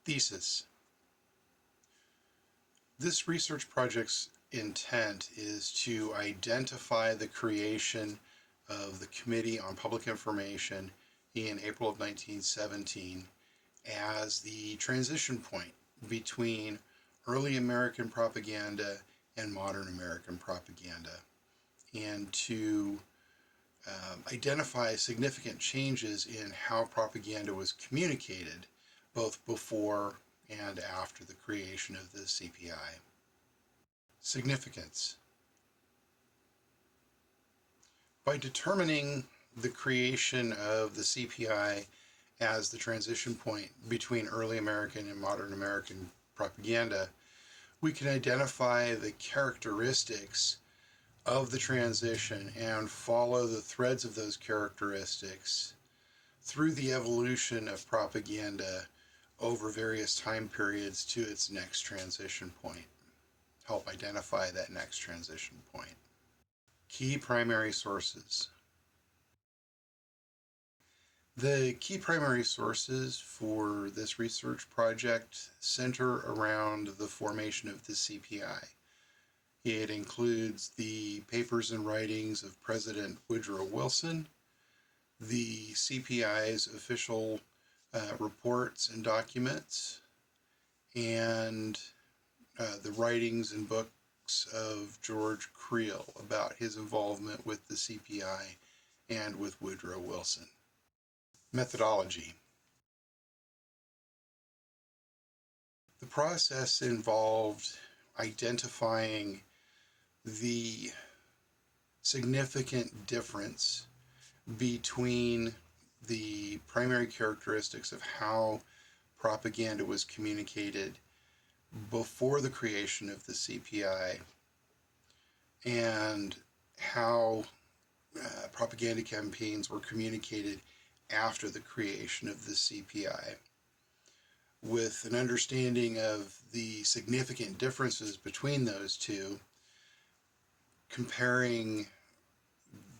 Thesis. This research project's intent is to identify the creation of the Committee on Public Information in April of 1917 as the transition point between early American propaganda and modern American propaganda, and to identify significant changes in how propaganda was communicated both before and after the creation of the CPI. Significance. By determining the creation of the CPI as the transition point between early American and modern American propaganda, we can identify the characteristics of the transition and follow the threads of those characteristics through the evolution of propaganda over various time periods to its next transition point. Help identify that next transition point. Key primary sources. The key primary sources for this research project center around the formation of the CPI. It includes the papers and writings of President Woodrow Wilson, the CPI's official reports and documents, and the writings and books of George Creel about his involvement with the CPI and with Woodrow Wilson. Methodology. The process involved identifying the significant difference between the primary characteristics of how propaganda was communicated before the creation of the CPI and how propaganda campaigns were communicated after the creation of the CPI, with an understanding of the significant differences between those two, comparing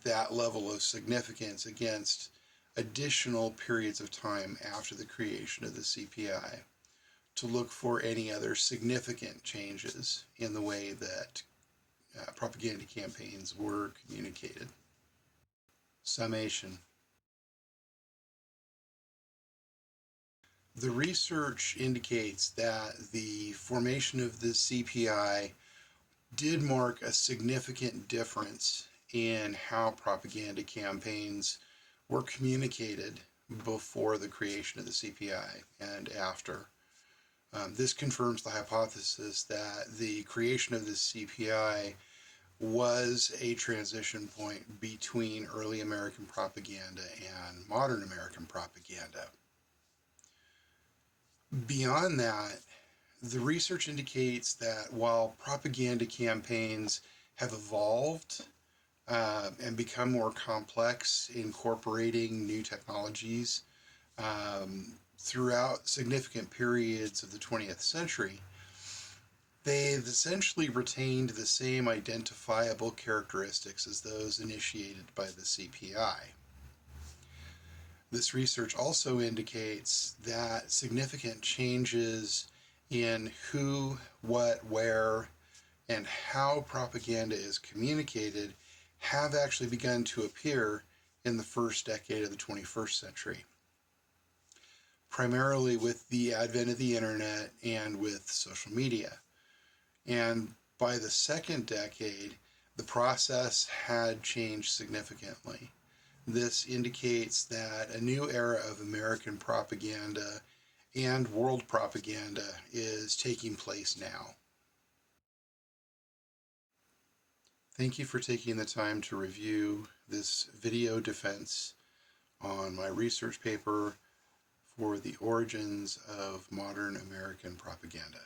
that level of significance against additional periods of time after the creation of the CPI to look for any other significant changes in the way that propaganda campaigns were communicated. Summation. The research indicates that the formation of the CPI did mark a significant difference in how propaganda campaigns were communicated before the creation of the CPI and after. This confirms the hypothesis that the creation of the CPI was a transition point between early American propaganda and modern American propaganda. Beyond that, the research indicates that while propaganda campaigns have evolved and become more complex, incorporating new technologies throughout significant periods of the 20th century, they've essentially retained the same identifiable characteristics as those initiated by the CPI. This research also indicates that significant changes in who, what, where, and how propaganda is communicated have actually begun to appear in the first decade of the 21st century, primarily with the advent of the internet and with social media. And by the second decade, the process had changed significantly. This indicates that a new era of American propaganda and world propaganda is taking place now. Thank you for taking the time to review this video defense on my research paper for the origins of modern American propaganda.